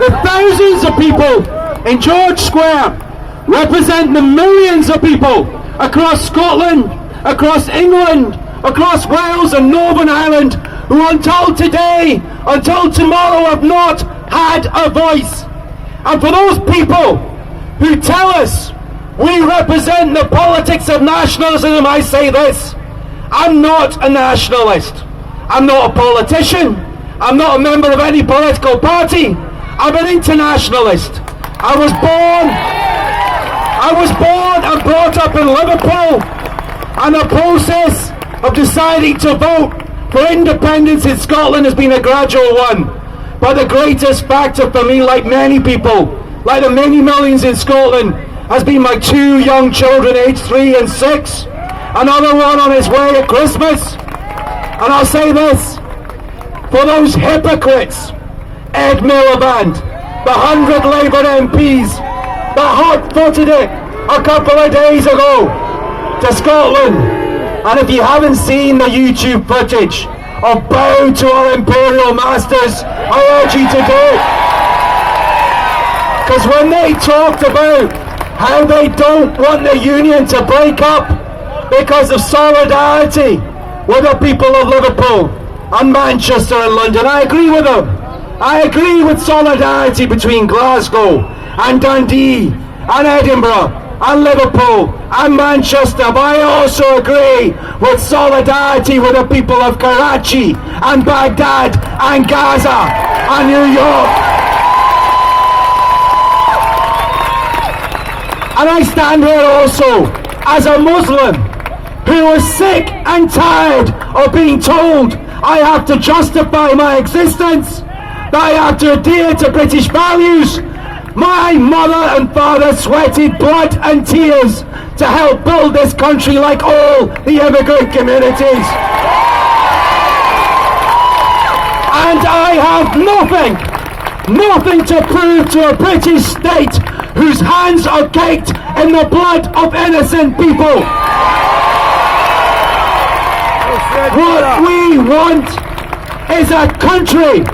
The thousands of people in George Square represent the millions of people across Scotland, across England, across Wales and Northern Ireland who until today, until tomorrow have not had a voice. And for those people who tell us we represent the politics of nationalism, I say this: I'm not a nationalist. I'm not a politician. I'm not a member of any political party. I'm an internationalist. I was born and brought up in Liverpool, and the process of deciding to vote for independence in Scotland has been a gradual one. But the greatest factor for me, like many people, like the many millions in Scotland, has been my two young children, aged 3 and 6. Another one on his way at Christmas. And I'll say this, for those hypocrites, Ed Miliband, the 100 Labour MPs that hot-footed it a couple of days ago to Scotland. And if you haven't seen the YouTube footage of Bow to Our Imperial Masters, I urge you to do it. Because when they talked about how they don't want the union to break up because of solidarity with the people of Liverpool and Manchester and London, I agree with them. I agree with solidarity between Glasgow and Dundee and Edinburgh and Liverpool and Manchester, but I also agree with solidarity with the people of Karachi and Baghdad and Gaza and New York. And I stand here also as a Muslim who is sick and tired of being told I have to justify my existence, that I have to adhere to British values. My mother and father sweated blood and tears to help build this country, like all the immigrant communities. And I have nothing to prove to a British state whose hands are caked in the blood of innocent people. What we want is a country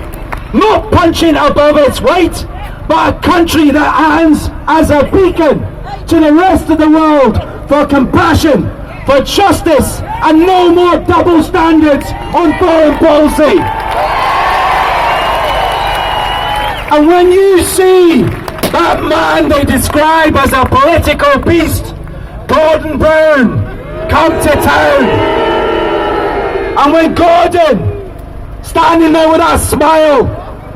not punching above its weight, but a country that hands as a beacon to the rest of the world for compassion, for justice, and no more double standards on foreign policy. And when you see that man they describe as a political beast, Gordon Brown, come to town, and when Gordon, standing there with that smile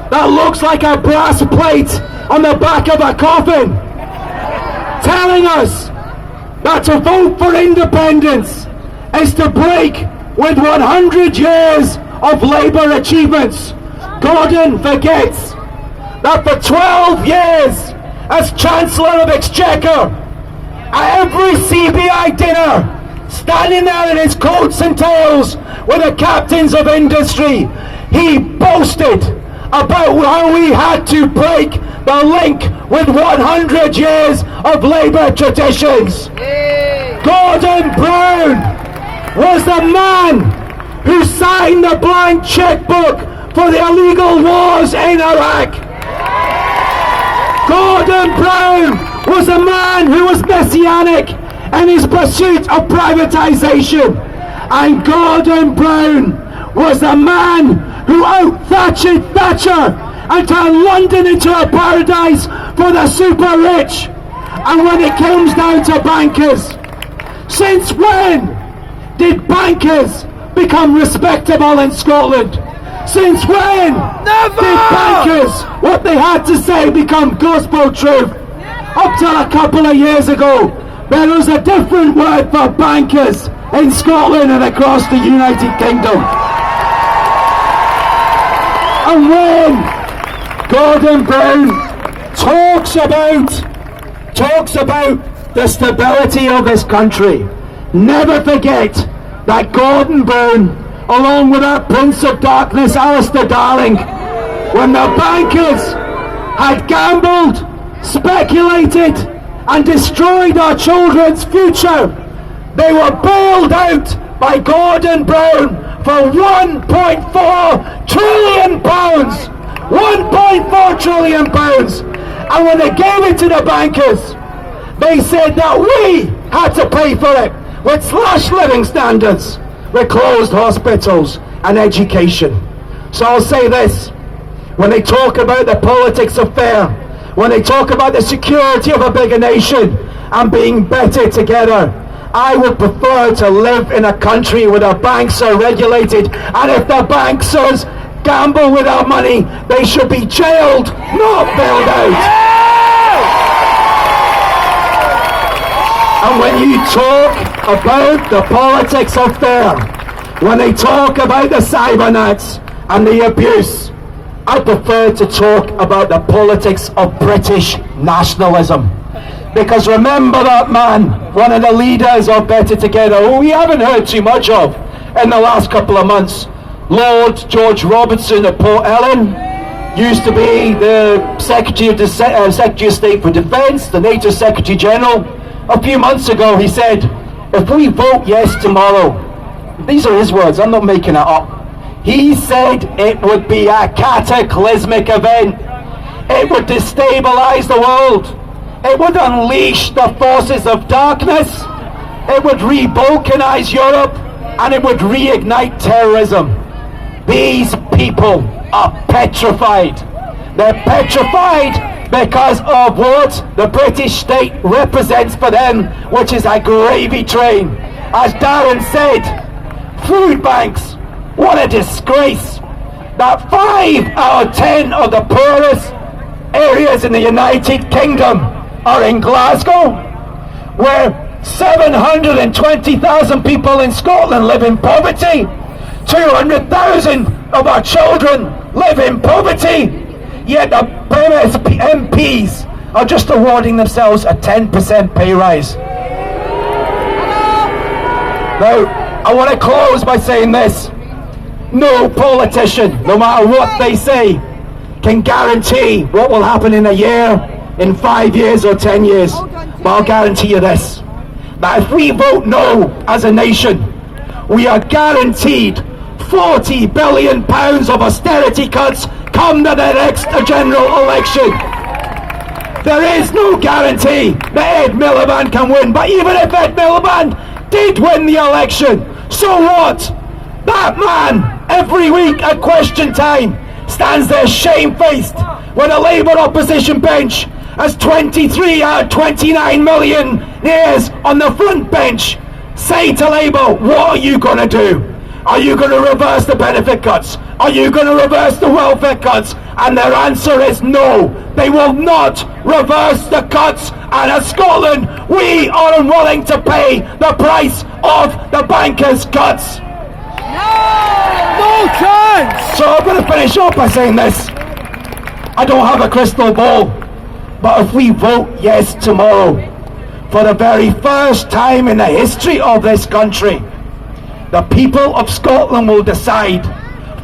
that looks like a brass plate on the back of a coffin, telling us that to vote for independence is to break with 100 years of Labour achievements, Gordon forgets that for 12 years as Chancellor of Exchequer, at every CBI dinner, standing there in his coats and tails with the captains of industry, he boasted about how we had to break the link with 100 years of Labour traditions. Gordon Brown was the man who signed the blank checkbook for the illegal wars in Iraq. Gordon Brown was a man who was messianic in his pursuit of privatisation. And Gordon Brown was a man who out-Thatchered Thatcher and turned London into a paradise for the super rich. And when it comes down to bankers, since when did bankers become respectable in Scotland? Since when did bankers, what they had to say, become gospel truth? Up till a couple of years ago, there was a different word for bankers in Scotland and across the United Kingdom. And when Gordon Brown talks about the stability of this country, never forget that Gordon Brown, along with our Prince of Darkness, Alistair Darling, when the bankers had gambled, speculated, and destroyed our children's future, they were bailed out by Gordon Brown for £1.4 trillion. 1.4 trillion pounds. And when they gave it to the bankers, they said that we had to pay for it with slashed living standards, with closed hospitals and education. So I'll say this, when they talk about the politics of fair, when they talk about the security of a bigger nation and being better together, I would prefer to live in a country where the banks are regulated, and if the banksters gamble with our money, they should be jailed, not bailed out. And when you talk about the politics of fair, when they talk about the cybernets and the abuse, I prefer to talk about the politics of British nationalism. Because remember that man, one of the leaders of Better Together, who we haven't heard too much of in the last couple of months, Lord George Robertson of Port Ellen, used to be the Secretary of State for Defence, the NATO Secretary General. A few months ago he said, if we vote yes tomorrow, these are his words, I'm not making it up, he said it would be a cataclysmic event. It would destabilise the world. It would unleash the forces of darkness. It would re-balkanise Europe, and it would reignite terrorism. These people are petrified. They're petrified because of what the British state represents for them, which is a gravy train. As Darren said, food banks, what a disgrace that 5 out of 10 of the poorest areas in the United Kingdom are in Glasgow, where 720,000 people in Scotland live in poverty. 200,000 of our children live in poverty, yet the MPs are just awarding themselves a 10% pay rise. Now, I want to close by saying this. No politician, no matter what they say, can guarantee what will happen in a year, in 5 years or 10 years. But I'll guarantee you this, that if we vote no as a nation, we are guaranteed £40 billion of austerity cuts come to the next general election. There is no guarantee that Ed Miliband can win, but even if Ed Miliband did win the election, so what? That man, every week at question time, stands there shamefaced when a Labour opposition bench has 23 out of 29 millionaires on the front bench. Say to Labour, what are you going to do? Are you going to reverse the benefit cuts? Are you going to reverse the welfare cuts? And their answer is no. They will not reverse the cuts. And as Scotland, we are unwilling to pay the price of the bankers' cuts. No chance! So I'm going to finish up by saying this. I don't have a crystal ball, but if we vote yes tomorrow, for the very first time in the history of this country, the people of Scotland will decide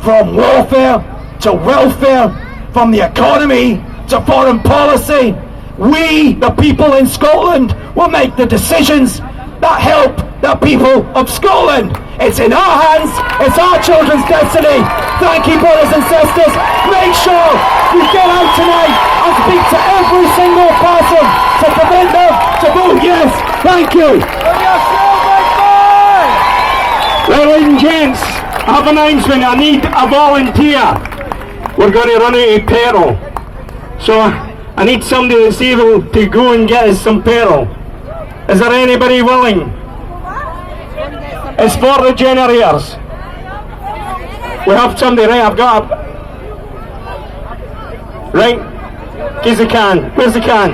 from warfare to welfare, from the economy to foreign policy. We, the people in Scotland, will make the decisions that help the people of Scotland. It's in our hands, it's our children's destiny. Thank you, brothers and sisters. Make sure you get out tonight and speak to every single person to convince them to vote yes. Thank you. Ladies and gents, I have an announcement. I need a volunteer. We're going to run out of petrol. So I need somebody that's able to go and get us some petrol. Is there anybody willing? It's for the generators. We have somebody, right? I've got a... Right? Here's the can. Where's the can?